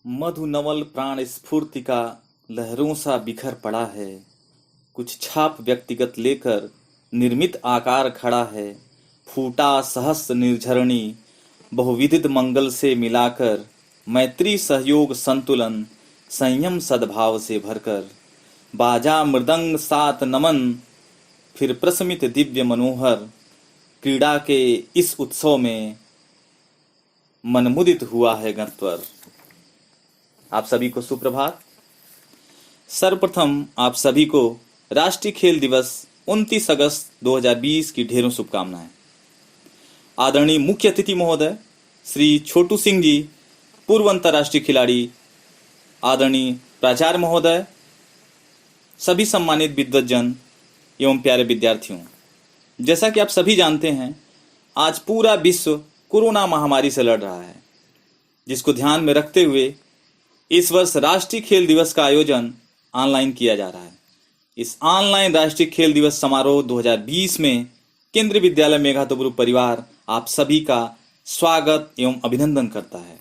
मधु नवल प्राण स्फूर्ति का लहरों सा बिखर पड़ा है। कुछ छाप व्यक्तिगत लेकर निर्मित आकार खड़ा है। फूटा सहस्र निर्झरणी बहुविधित मंगल से मिलाकर, मैत्री सहयोग संतुलन संयम सद्भाव से भरकर। बाजा मृदंग सात नमन फिर प्रशमित दिव्य मनोहर, क्रीड़ा के इस उत्सव में मनमुदित हुआ है गणतवर। आप सभी को सुप्रभात। सर्वप्रथम आप सभी को राष्ट्रीय खेल दिवस 29 अगस्त 2020 की ढेरों शुभकामनाएं। आदरणीय मुख्य अतिथि महोदय श्री छोटू सिंह जी, पूर्व अंतर्राष्ट्रीय खिलाड़ी, आदरणीय प्राचार्य महोदय, सभी सम्मानित विद्वज्जन एवं प्यारे विद्यार्थियों, जैसा कि आप सभी जानते हैं, आज पूरा विश्व कोरोना महामारी से लड़ रहा है, जिसको ध्यान में रखते हुए इस वर्ष राष्ट्रीय खेल दिवस का आयोजन ऑनलाइन किया जा रहा है। इस ऑनलाइन राष्ट्रीय खेल दिवस समारोह 2020 में केंद्रीय विद्यालय मेघातुबुरु परिवार आप सभी का स्वागत एवं अभिनंदन करता है।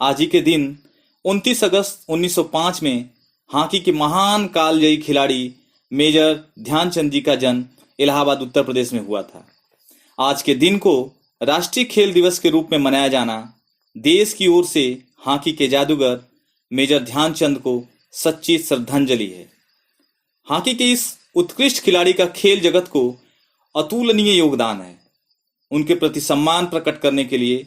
आज ही के दिन 29 अगस्त 1905 में हॉकी के महान कालजयी खिलाड़ी मेजर ध्यानचंद जी का जन्म इलाहाबाद उत्तर प्रदेश में हुआ था। आज के दिन को राष्ट्रीय खेल दिवस के रूप में मनाया जाना देश की ओर से हॉकी के जादूगर मेजर ध्यानचंद को सच्ची श्रद्धांजलि है। हॉकी के इस उत्कृष्ट खिलाड़ी का खेल जगत को अतुलनीय योगदान है। उनके प्रति सम्मान प्रकट करने के लिए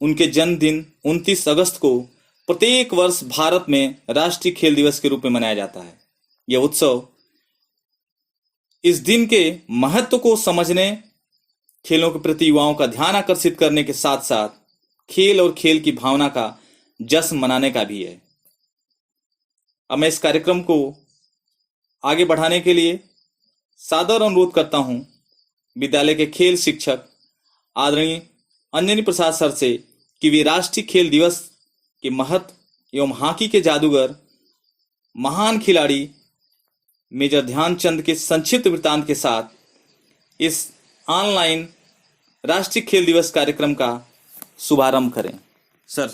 उनके जन्मदिन 29 अगस्त को प्रत्येक वर्ष भारत में राष्ट्रीय खेल दिवस के रूप में मनाया जाता है। यह उत्सव इस दिन के महत्व को समझने, खेलों के प्रति युवाओं का ध्यान आकर्षित करने के साथ साथ खेल और खेल की भावना का जश्न मनाने का भी है। अब मैं इस कार्यक्रम को आगे बढ़ाने के लिए सादर अनुरोध करता हूं विद्यालय के खेल शिक्षक आदरणीय अंजनी प्रसाद सर से कि वे राष्ट्रीय खेल दिवस के महत्व एवं हॉकी के जादूगर महान खिलाड़ी मेजर ध्यानचंद के संक्षिप्त वृत्तांत के साथ इस ऑनलाइन राष्ट्रीय खेल दिवस कार्यक्रम का शुभारंभ करें। Sir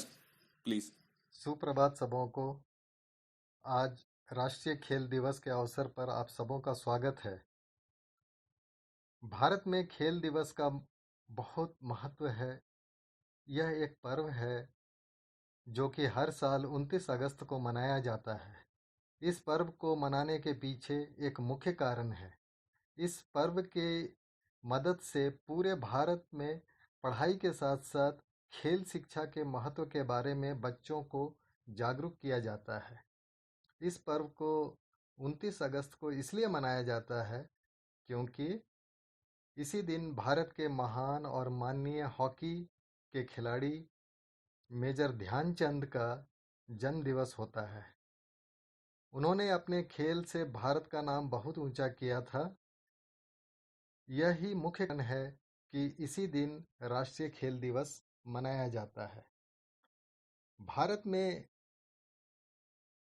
please. सुप्रभात सबों को। आज राष्ट्रीय खेल दिवस के अवसर पर आप सबों का स्वागत है। भारत में खेल दिवस का बहुत महत्व है। यह एक पर्व है जो कि हर साल 29 अगस्त को मनाया जाता है। इस पर्व को मनाने के पीछे एक मुख्य कारण है। इस पर्व के मदद से पूरे भारत में पढ़ाई के साथ साथ खेल शिक्षा के महत्व के बारे में बच्चों को जागरूक किया जाता है। इस पर्व को 29 अगस्त को इसलिए मनाया जाता है क्योंकि इसी दिन भारत के महान और माननीय हॉकी के खिलाड़ी मेजर ध्यानचंद का जन्म दिवस होता है। उन्होंने अपने खेल से भारत का नाम बहुत ऊंचा किया था। यही मुख्य कारण है कि इसी दिन राष्ट्रीय खेल दिवस मनाया जाता है। भारत में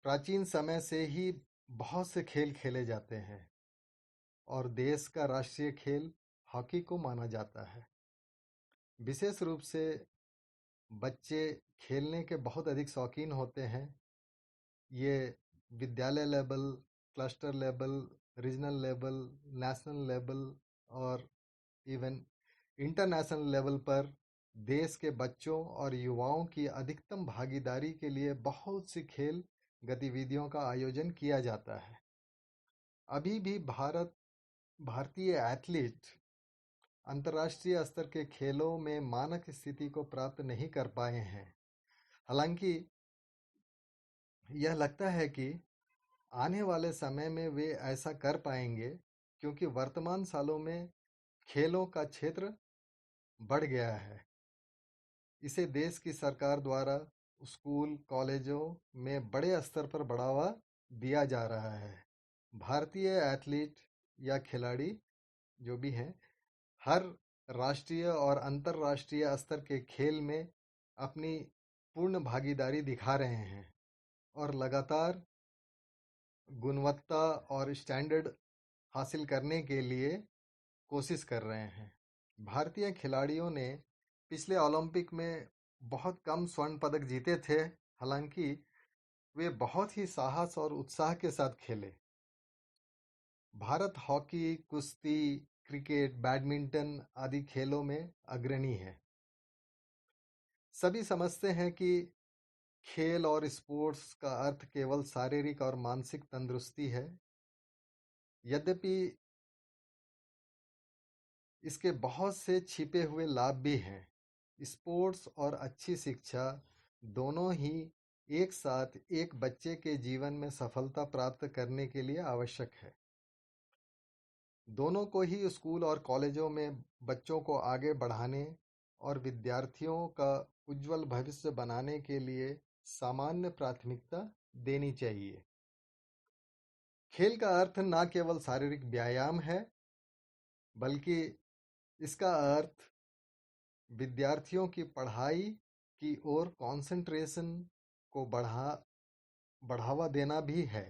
प्राचीन समय से ही बहुत से खेल खेले जाते हैं और देश का राष्ट्रीय खेल हॉकी को माना जाता है। विशेष रूप से बच्चे खेलने के बहुत अधिक शौकीन होते हैं। ये विद्यालय level, cluster level, regional level, national level और इवन इंटरनेशनल लेवल पर देश के बच्चों और युवाओं की अधिकतम भागीदारी के लिए बहुत सी खेल गतिविधियों का आयोजन किया जाता है। अभी भी भारतीय एथलीट अंतर्राष्ट्रीय स्तर के खेलों में मानक स्थिति को प्राप्त नहीं कर पाए हैं। हालांकि यह लगता है कि आने वाले समय में वे ऐसा कर पाएंगे क्योंकि वर्तमान सालों में खेलों का क्षेत्र बढ़ गया है। इसे देश की सरकार द्वारा स्कूल, कॉलेजों में बड़े स्तर पर बढ़ावा दिया जा रहा है। भारतीय एथलीट या खिलाड़ी जो भी हैं, हर राष्ट्रीय और अंतर्राष्ट्रीय स्तर के खेल में अपनी पूर्ण भागीदारी दिखा रहे हैं और लगातार गुणवत्ता और स्टैंडर्ड हासिल करने के लिए कोशिश कर रहे हैं। भारतीय खिलाड़ियों ने पिछले ओलंपिक में बहुत कम स्वर्ण पदक जीते थे, हालांकि वे बहुत ही साहस और उत्साह के साथ खेले। भारत हॉकी, कुश्ती, क्रिकेट, बैडमिंटन आदि खेलों में अग्रणी है। सभी समझते हैं कि खेल और स्पोर्ट्स का अर्थ केवल शारीरिक और मानसिक तंदुरुस्ती है। यद्यपि इसके बहुत से छिपे हुए लाभ भी हैं। स्पोर्ट्स और अच्छी शिक्षा दोनों ही एक साथ एक बच्चे के जीवन में सफलता प्राप्त करने के लिए आवश्यक है। दोनों को ही स्कूल और कॉलेजों में बच्चों को आगे बढ़ाने और विद्यार्थियों का उज्जवल भविष्य बनाने के लिए सामान्य प्राथमिकता देनी चाहिए। खेल का अर्थ न केवल शारीरिक व्यायाम है, बल्कि इसका अर्थ विद्यार्थियों की पढ़ाई की ओर कंसंट्रेशन को बढ़ावा देना भी है।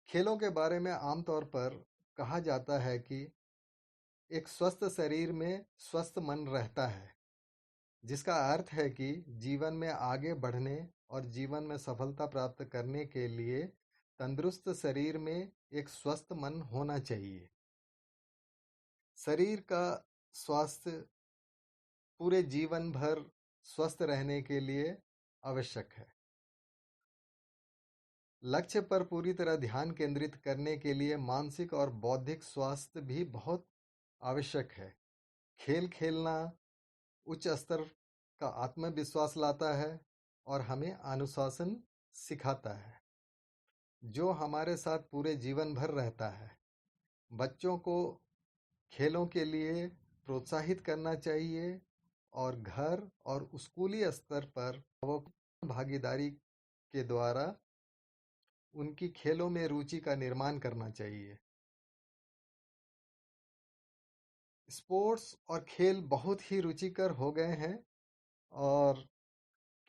खेलों के बारे में आमतौर पर कहा जाता है कि एक स्वस्थ शरीर में स्वस्थ मन रहता है, जिसका अर्थ है कि जीवन में आगे बढ़ने और जीवन में सफलता प्राप्त करने के लिए तंदुरुस्त शरीर में एक स्वस्थ मन होना चाहिए। शरीर का स्वास्थ्य पूरे जीवन भर स्वस्थ रहने के लिए आवश्यक है। लक्ष्य पर पूरी तरह ध्यान केंद्रित करने के लिए मानसिक और बौद्धिक स्वास्थ्य भी बहुत आवश्यक है। खेल खेलना उच्च स्तर का आत्मविश्वास लाता है और हमें अनुशासन सिखाता है, जो हमारे साथ पूरे जीवन भर रहता है। बच्चों को खेलों के लिए प्रोत्साहित करना चाहिए और घर और स्कूली स्तर पर भागीदारी के द्वारा उनकी खेलों में रुचि का निर्माण करना चाहिए। स्पोर्ट्स और खेल बहुत ही रुचिकर हो गए हैं और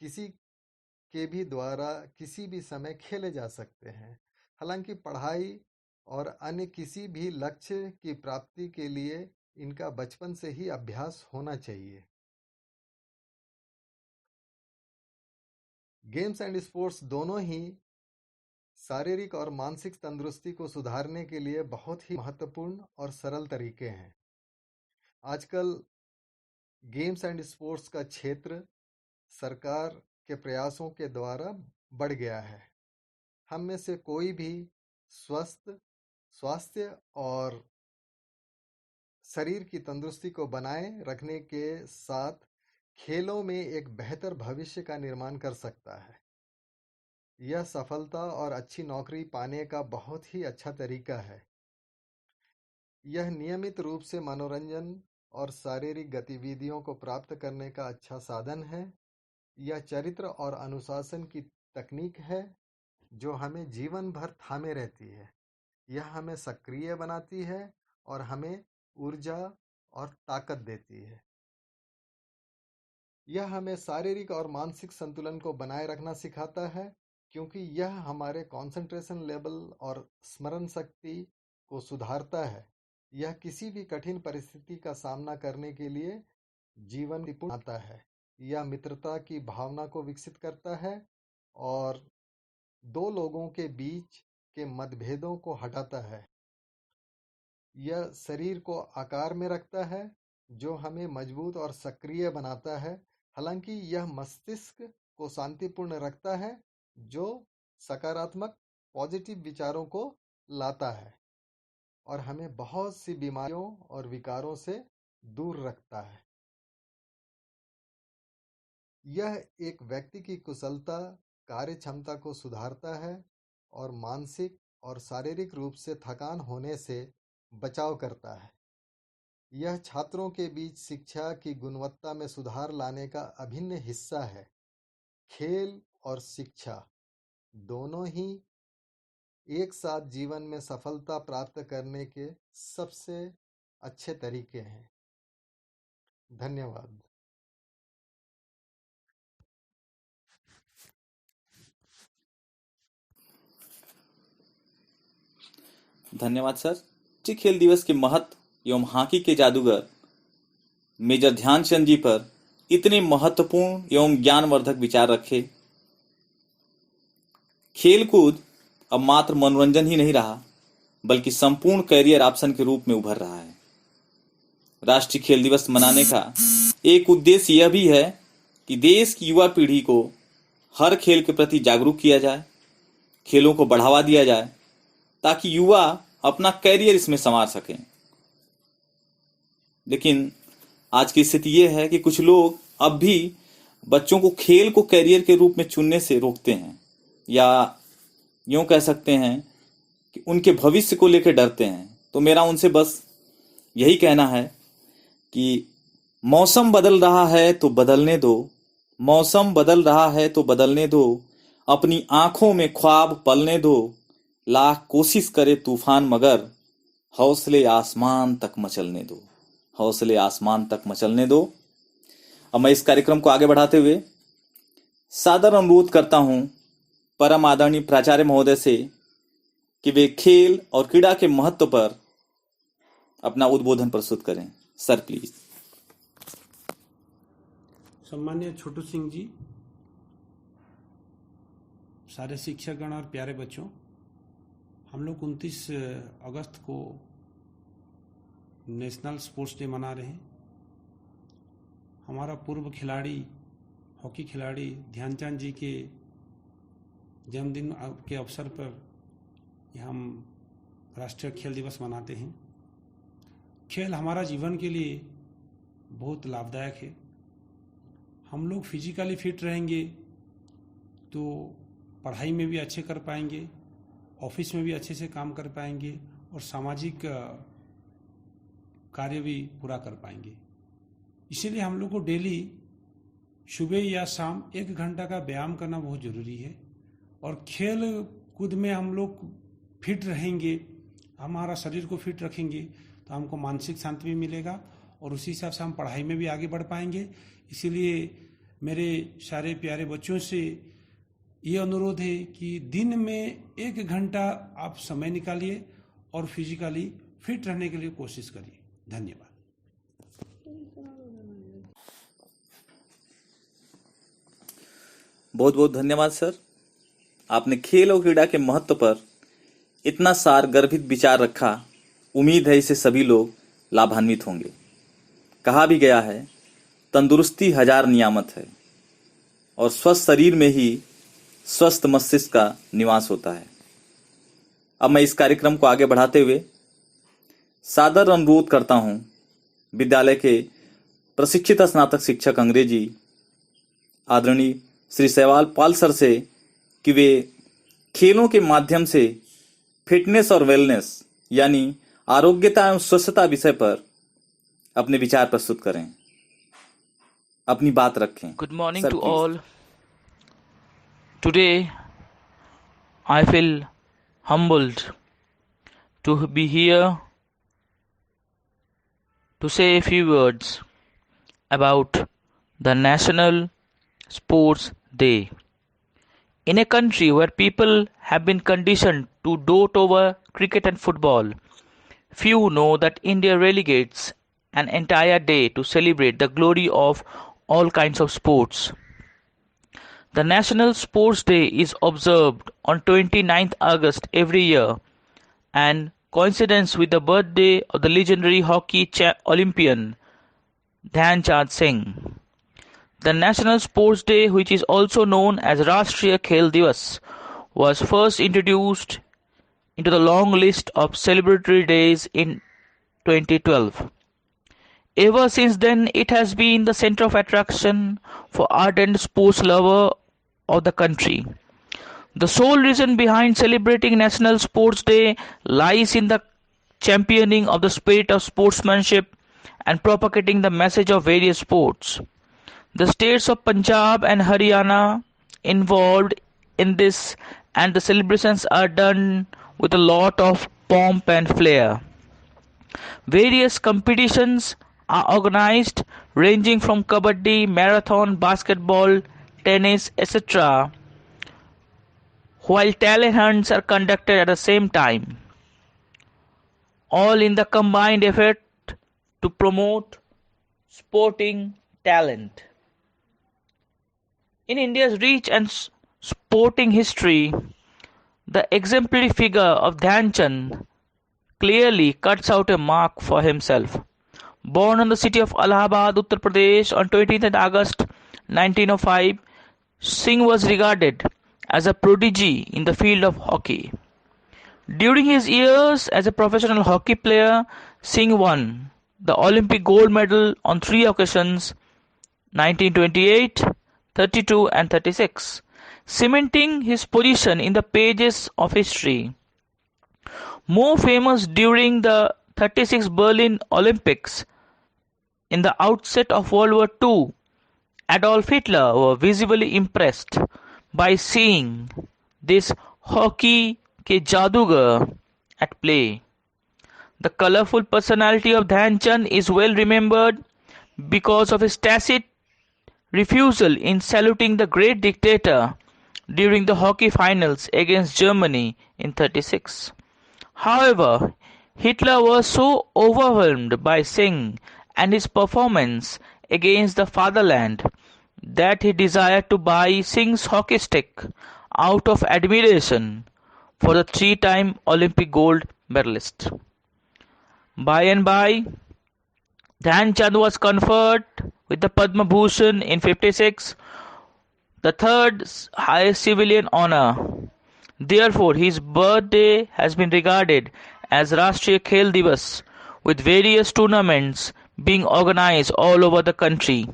किसी के भी द्वारा किसी भी समय खेले जा सकते हैं। हालांकि पढ़ाई और अन्य किसी भी लक्ष्य की प्राप्ति के लिए इनका बचपन से ही अभ्यास होना चाहिए। गेम्स एंड स्पोर्ट्स दोनों ही शारीरिक और मानसिक तंदुरुस्ती को सुधारने के लिए बहुत ही महत्वपूर्ण और सरल तरीके हैं। आजकल गेम्स एंड स्पोर्ट्स का क्षेत्र सरकार के प्रयासों के द्वारा बढ़ गया है। हम में से कोई भी स्वास्थ्य और शरीर की तंदुरुस्ती को बनाए रखने के साथ खेलों में एक बेहतर भविष्य का निर्माण कर सकता है। यह सफलता और अच्छी नौकरी पाने का बहुत ही अच्छा तरीका है। यह नियमित रूप से मनोरंजन और शारीरिक गतिविधियों को प्राप्त करने का अच्छा साधन है। यह चरित्र और अनुशासन की तकनीक है जो हमें जीवन भर थामे रहती है। यह हमें सक्रिय बनाती है और हमें ऊर्जा और ताकत देती है। यह हमें शारीरिक और मानसिक संतुलन को बनाए रखना सिखाता है, क्योंकि यह हमारे कंसंट्रेशन लेवल और स्मरण शक्ति को सुधारता है। यह किसी भी कठिन परिस्थिति का सामना करने के लिए जीवन बनाता है। यह मित्रता की भावना को विकसित करता है और दो लोगों के बीच के मतभेदों को हटाता है। यह शरीर को आकार में रखता है, जो हमें मजबूत और सक्रिय बनाता है। हालांकि यह मस्तिष्क को शांतिपूर्ण रखता है, जो सकारात्मक पॉजिटिव विचारों को लाता है और हमें बहुत सी बीमारियों और विकारों से दूर रखता है। यह एक व्यक्ति की कुशलता, कार्य क्षमता को सुधारता है और मानसिक और शारीरिक रूप से थकान होने से बचाव करता है। यह छात्रों के बीच शिक्षा की गुणवत्ता में सुधार लाने का अभिन्न हिस्सा है। खेल और शिक्षा दोनों ही एक साथ जीवन में सफलता प्राप्त करने के सबसे अच्छे तरीके हैं। धन्यवाद। धन्यवाद सर। जी, खेल दिवस के महत्व एवं हॉकी के जादूगर मेजर ध्यानचंद जी पर इतने महत्वपूर्ण एवं ज्ञानवर्धक विचार रखे। खेलकूद अब मात्र मनोरंजन ही नहीं रहा, बल्कि संपूर्ण कैरियर ऑप्शन के रूप में उभर रहा है। राष्ट्रीय खेल दिवस मनाने का एक उद्देश्य यह भी है कि देश की युवा पीढ़ी को हर खेल के प्रति जागरूक किया जाए, खेलों को बढ़ावा दिया जाए, ताकि युवा अपना कैरियर इसमें संवार सकें। लेकिन आज की स्थिति यह है कि कुछ लोग अब भी बच्चों को खेल को कैरियर के रूप में चुनने से रोकते हैं, या यूं कह सकते हैं कि उनके भविष्य को लेकर डरते हैं। तो मेरा उनसे बस यही कहना है कि मौसम बदल रहा है तो बदलने दो, मौसम बदल रहा है तो बदलने दो, अपनी आंखों में ख्वाब पलने दो, लाख कोशिश करे तूफान मगर हौसले आसमान तक मचलने दो, हौसले आसमान तक मचलने दो। अब मैं इस कार्यक्रम को आगे बढ़ाते हुए सादर अनुरोध करता हूं परम आदरणीय प्राचार्य महोदय से कि वे खेल और क्रीड़ा के महत्व पर अपना उद्बोधन प्रस्तुत करें। Sir please. सम्मान्य छोटू सिंह जी, सारे शिक्षकगण और प्यारे बच्चों, हम लोग 29 अगस्त को नेशनल स्पोर्ट्स डे मना रहे हैं। हमारा पूर्व खिलाड़ी, हॉकी खिलाड़ी ध्यानचंद जी के जन्मदिन के अवसर पर हम राष्ट्रीय खेल दिवस मनाते हैं। खेल हमारा जीवन के लिए बहुत लाभदायक है। हम लोग फिजिकली फिट रहेंगे तो पढ़ाई में भी अच्छे कर पाएंगे, ऑफिस में भी अच्छे से काम कर पाएंगे और सामाजिक कार्य भी पूरा कर पाएंगे। इसीलिए हम लोग को डेली सुबह या शाम 1 घंटा का व्यायाम करना बहुत ज़रूरी है। और खेल कूद में हम लोग फिट रहेंगे, हमारा शरीर को फिट रखेंगे तो हमको मानसिक शांति भी मिलेगा और उसी हिसाब से हम पढ़ाई में भी आगे बढ़ पाएंगे। इसीलिए मेरे सारे प्यारे बच्चों से ये अनुरोध है कि दिन में 1 घंटा आप समय निकालिए और फिजिकली फिट रहने के लिए कोशिश करिए। धन्यवाद। बहुत बहुत धन्यवाद सर। आपने खेल और क्रीड़ा के महत्व पर इतना सार गर्भित विचार रखा। उम्मीद है इससे सभी लोग लाभान्वित होंगे। कहा भी गया है, तंदुरुस्ती 1000 नियामत है और स्वस्थ शरीर में ही स्वस्थ मस्तिष्क का निवास होता है। अब मैं इस कार्यक्रम को आगे बढ़ाते हुए सादर अनुरोध करता हूं विद्यालय के प्रशिक्षित स्नातक शिक्षक अंग्रेजी आदरणीय श्री सहवाल पाल सर से कि वे खेलों के माध्यम से फिटनेस और वेलनेस यानी आरोग्यता एवं स्वस्थता विषय पर अपने विचार प्रस्तुत करें, अपनी बात रखें। Good morning to all. Today I feel humbled to be here to say a few words about the National Sports Day. In a country where people have been conditioned to dote over cricket and football, few know that India relegates an entire day to celebrate the glory of all kinds of sports. The National Sports Day is observed on 29th August every year and coincides with the birthday of the legendary hockey Olympian Dhyanchand Singh. The National Sports Day, which is also known as Rashtriya Khel Divas, was first introduced into the long list of celebratory days in 2012. Ever since then, it has been the center of attraction for ardent sports lovers of the country. The sole reason behind celebrating National Sports Day lies in the championing of the spirit of sportsmanship and propagating the message of various sports. The states of Punjab and Haryana involved in this, and the celebrations are done with a lot of pomp and flair. Various competitions are organized ranging from kabaddi, marathon, basketball, tennis, etc., while talent hunts are conducted at the same time, all in the combined effort to promote sporting talent. In India's rich and sporting history, the exemplary figure of Dhyan Chand clearly cuts out a mark for himself. Born in the city of Allahabad, Uttar Pradesh on 20th August 1905, Singh was regarded as a prodigy in the field of hockey. During his years as a professional hockey player, Singh won the Olympic gold medal on 3 occasions: 1928, 32 and 36, cementing his position in the pages of history. More famous during the 36 Berlin Olympics, in the outset of World War II, Adolf Hitler was visibly impressed by seeing this hockey ke jadugar at play. The colorful personality of Dhyan Chand is well remembered because of his tacit refusal in saluting the great dictator during the hockey finals against Germany in 36. However, Hitler was so overwhelmed by Singh and his performance against the fatherland that he desired to buy Singh's hockey stick out of admiration for the three-time Olympic gold medalist. By and by, Dhyan Chand was conferred with the Padma Bhushan in 56, the third highest civilian honor. Therefore, his birthday has been regarded as Rashtriya Khel Divas, with various tournaments being organized all over the country.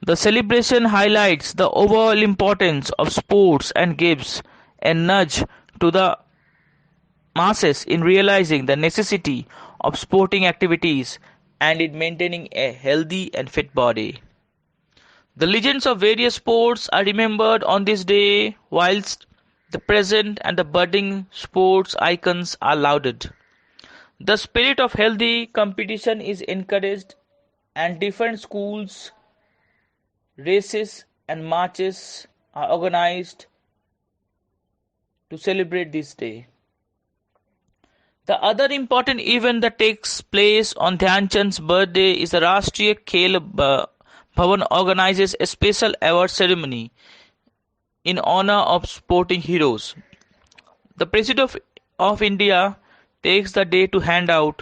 The celebration highlights the overall importance of sports and gives a nudge to the masses in realizing the necessity of sporting activities and in maintaining a healthy and fit body. The legends of various sports are remembered on this day, whilst the present and the budding sports icons are lauded. The spirit of healthy competition is encouraged, and different schools, races and marches are organized to celebrate this day. The other important event that takes place on Dhyan Chand's birthday is the Rashtriya Khel Bhavan organizes a special award ceremony in honor of sporting heroes. The President of India takes the day to hand out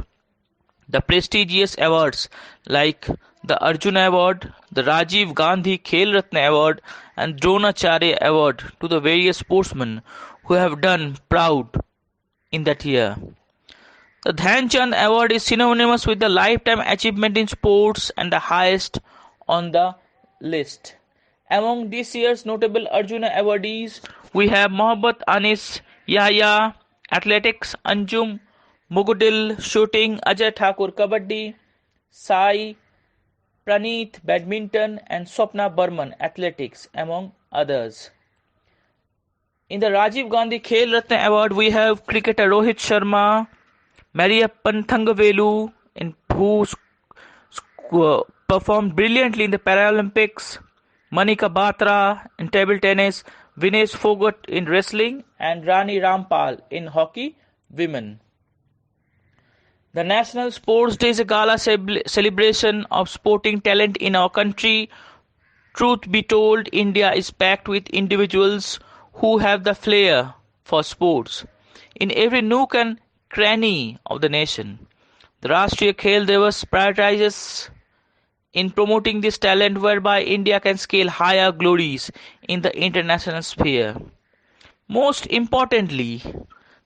the prestigious awards like the Arjuna Award, the Rajiv Gandhi Khel Ratna Award and Dronacharya Award to the various sportsmen who have done proud in that year. The Dhyan Chand Award is synonymous with the lifetime achievement in sports and the highest on the list. Among this year's notable Arjuna awardees, we have Mohammed Anis Yahya, Athletics, Anjum Mugudil, Shooting, Ajay Thakur, Kabaddi, Sai Praneeth, Badminton, and Swapna Burman, Athletics, among others. In the Rajiv Gandhi Khel Ratna Award, we have cricketer Rohit Sharma, Mariyappan Thangavelu, who performed brilliantly in the Paralympics, Manika Batra in table tennis, Vinesh Fogart in wrestling, and Rani Rampal in hockey women. The National Sports Day is a gala celebration of sporting talent in our country. Truth be told, India is packed with individuals who have the flair for sports in every nook and cranny of the nation. The Rashtriya Khel Divas prioritizes in promoting this talent, whereby India can scale higher glories in the international sphere. Most importantly,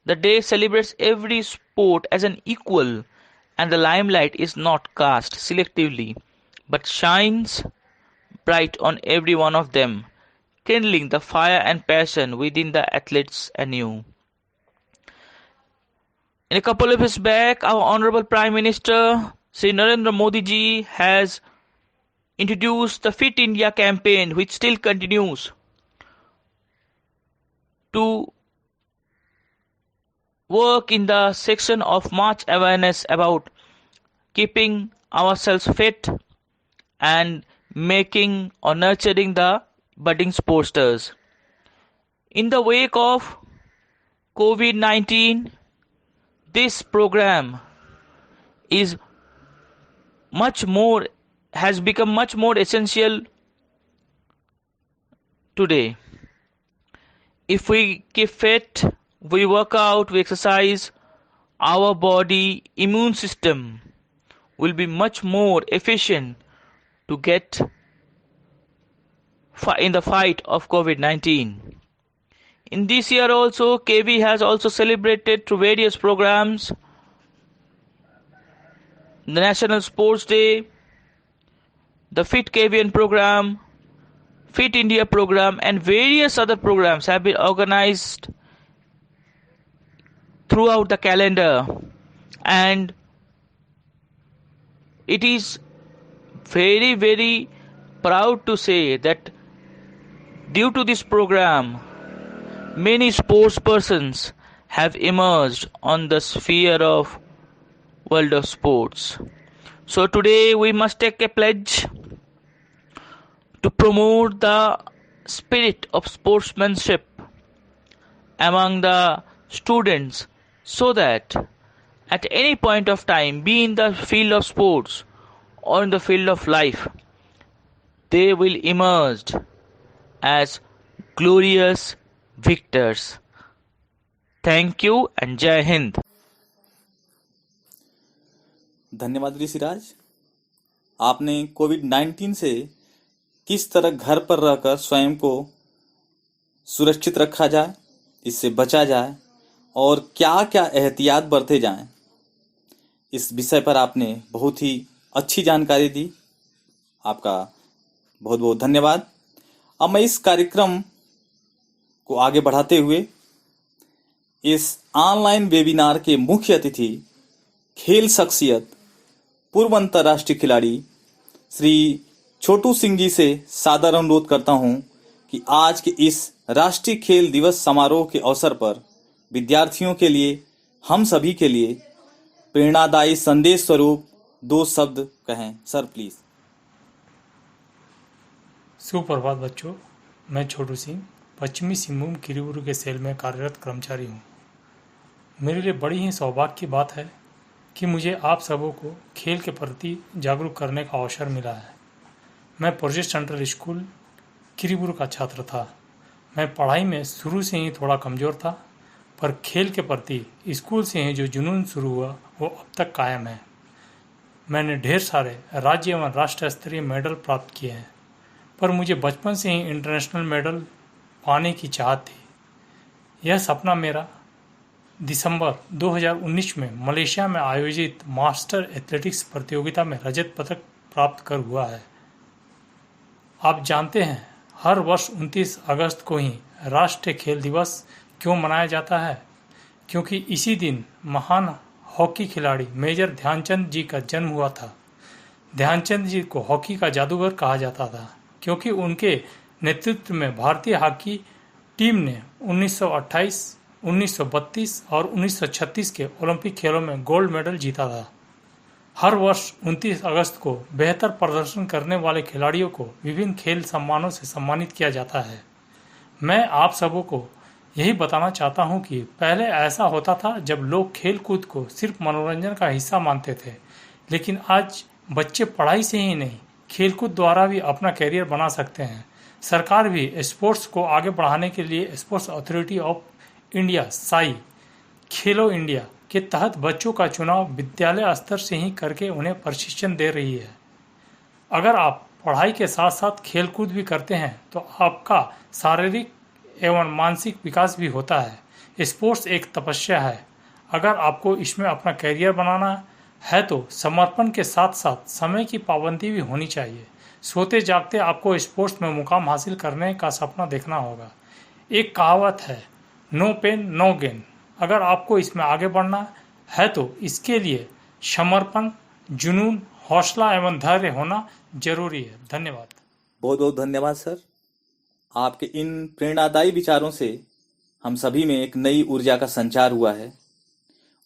the day celebrates every sport as an equal, and the limelight is not cast selectively, but shines bright on every one of them, kindling the fire and passion within the athletes anew. In a couple of years back, our Honorable Prime Minister, Sri Narendra Modi ji, has introduced the Fit India campaign, which still continues to work in the section of much awareness about keeping ourselves fit and making or nurturing the budding sportsters. In the wake of COVID-19, this program is much more has become much more essential today. If we keep fit, we work out, we exercise, our body immune system will be much more efficient to get in the fight of COVID-19. In this year also, KV has also celebrated through various programs the National Sports Day, the Fit KVN program, Fit India program, and various other programs have been organized throughout the calendar, and it is very, very proud to say that due to this program, many sports persons have emerged on the sphere of world of sports. So today we must take a pledge to promote the spirit of sportsmanship among the students, so that at any point of time, be in the field of sports or in the field of life, they will emerge as glorious victors. Thank you and Jai Hind. धन्यवाद ऋषिराज। आपने कोविड-19 से किस तरह घर पर रहकर स्वयं को सुरक्षित रखा जाए, इससे बचा जाए और क्या क्या एहतियात बरते जाएं, इस विषय पर आपने बहुत ही अच्छी जानकारी दी। आपका बहुत बहुत धन्यवाद। अब मैं इस कार्यक्रम को आगे बढ़ाते हुए इस ऑनलाइन वेबिनार के मुख्य अतिथि, खेल शख्सियत, पूर्व अंतर्राष्ट्रीय खिलाड़ी श्री छोटू सिंह जी से सादर अनुरोध करता हूं कि आज के इस राष्ट्रीय खेल दिवस समारोह के अवसर पर विद्यार्थियों के लिए, हम सभी के लिए प्रेरणादायी संदेश स्वरूप 2 शब्द कहें। Sir please. सुप्रभात बच्चों, मैं छोटू सिंह पश्चिमी सिंहभूम किरीबुरू के सेल में कार्यरत कर्मचारी हूँ। मेरे लिए बड़ी ही सौभाग्य की बात है कि मुझे आप सबों को खेल के प्रति जागरूक करने का अवसर मिला है। मैं प्रोजेक्ट सेंट्रल स्कूल किरीबुरू का छात्र था। मैं पढ़ाई में शुरू से ही थोड़ा कमज़ोर था, पर खेल के प्रति स्कूल से ही जो जुनून शुरू हुआ वो अब तक कायम है। मैंने ढेर सारे राज्य एवं राष्ट्रीय स्तरीय मेडल प्राप्त किए हैं, पर मुझे बचपन से ही इंटरनेशनल मेडल पाने की चाहत थी। यह सपना मेरा दिसंबर 2019 में मलेशिया में आयोजित मास्टर एथलेटिक्स प्रतियोगिता में रजत पदक प्राप्त कर हुआ है। आप जानते हैं, हर वर्ष 29 अगस्त को ही राष्ट्रीय खेल दिवस क्यों मनाया जाता है? क्योंकि इसी दिन महान हॉकी खिलाड़ी मेजर ध्यानचंद जी का जन्म हुआ था। ध्यानचंद जी को हॉकी का जादूगर कहा जाता था, क्योंकि उनके नेतृत्व में भारतीय हॉकी टीम ने 1928, 1932 और 1936 के ओलंपिक खेलों में गोल्ड मेडल जीता था। हर वर्ष 29 अगस्त को बेहतर प्रदर्शन करने वाले खिलाड़ियों को विभिन्न खेल सम्मानों से सम्मानित किया जाता है। मैं आप सबों को यही बताना चाहता हूं कि पहले ऐसा होता था जब लोग खेल कूद को सिर्फ मनोरंजन का हिस्सा मानते थे, लेकिन आज बच्चे पढ़ाई से ही नहीं, खेल कूद द्वारा भी अपना कैरियर बना सकते हैं। सरकार भी स्पोर्ट्स को आगे बढ़ाने के लिए sports authority of India Sai Khelo India के तहत बच्चों का चुनाव विद्यालय स्तर से ही करके उन्हें प्रशिक्षण दे रही है। अगर आप पढ़ाई के साथ साथ खेल कूद भी करते हैं तो आपका शारीरिक एवं मानसिक विकास भी होता है। स्पोर्ट्स एक तपस्या है। अगर आपको इसमें अपना कैरियर बनाना है तो समर्पण के साथ साथ समय की पाबंदी भी होनी चाहिए। सोते जागते आपको स्पोर्ट्स में मुकाम हासिल करने का सपना देखना होगा। एक कहावत है, नो पेन नो गेन। अगर आपको इसमें आगे बढ़ना है तो इसके लिए समर्पण, जुनून, हौसला एवं धैर्य होना जरूरी है। धन्यवाद। बहुत बहुत धन्यवाद सर। आपके इन प्रेरणादायी विचारों से हम सभी में एक नई ऊर्जा का संचार हुआ है।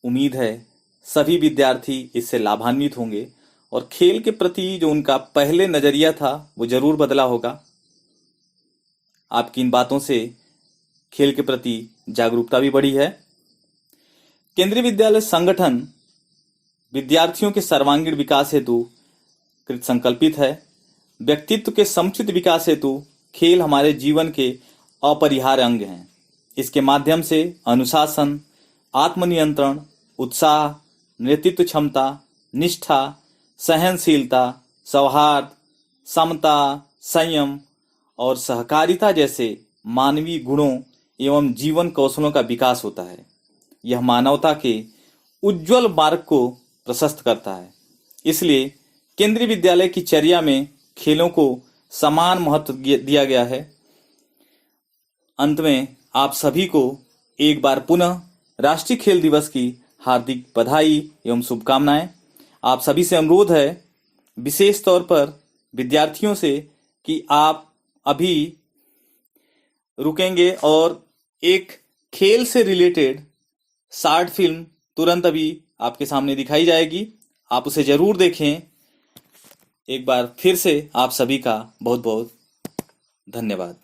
उम्मीद है सभी विद्यार्थी इससे लाभान्वित होंगे और खेल के प्रति जो उनका पहले नजरिया था वो जरूर बदला होगा। आपकी इन बातों से खेल के प्रति जागरूकता भी बढ़ी है। केंद्रीय विद्यालय संगठन विद्यार्थियों के सर्वांगीण विकास हेतु कृत संकल्पित है। व्यक्तित्व के समुचित विकास हेतु खेल हमारे जीवन के अपरिहार्य अंग हैं। इसके माध्यम से अनुशासन, आत्मनियंत्रण, उत्साह, नेतृत्व क्षमता, निष्ठा, सहनशीलता, सौहार्द, समता, संयम और सहकारिता जैसे मानवीय गुणों एवं जीवन कौशलों का विकास होता है। यह मानवता के उज्जवल मार्ग को प्रशस्त करता है। इसलिए केंद्रीय विद्यालय की चर्या में खेलों को समान महत्व दिया गया है। अंत में आप सभी को एक बार पुनः राष्ट्रीय खेल दिवस की हार्दिक बधाई एवं शुभकामनाएं। आप सभी से अनुरोध है, विशेष तौर पर विद्यार्थियों से, कि आप अभी रुकेंगे और एक खेल से रिलेटेड शॉर्ट फिल्म तुरंत अभी आपके सामने दिखाई जाएगी। आप उसे जरूर देखें। एक बार फिर से आप सभी का बहुत बहुत धन्यवाद।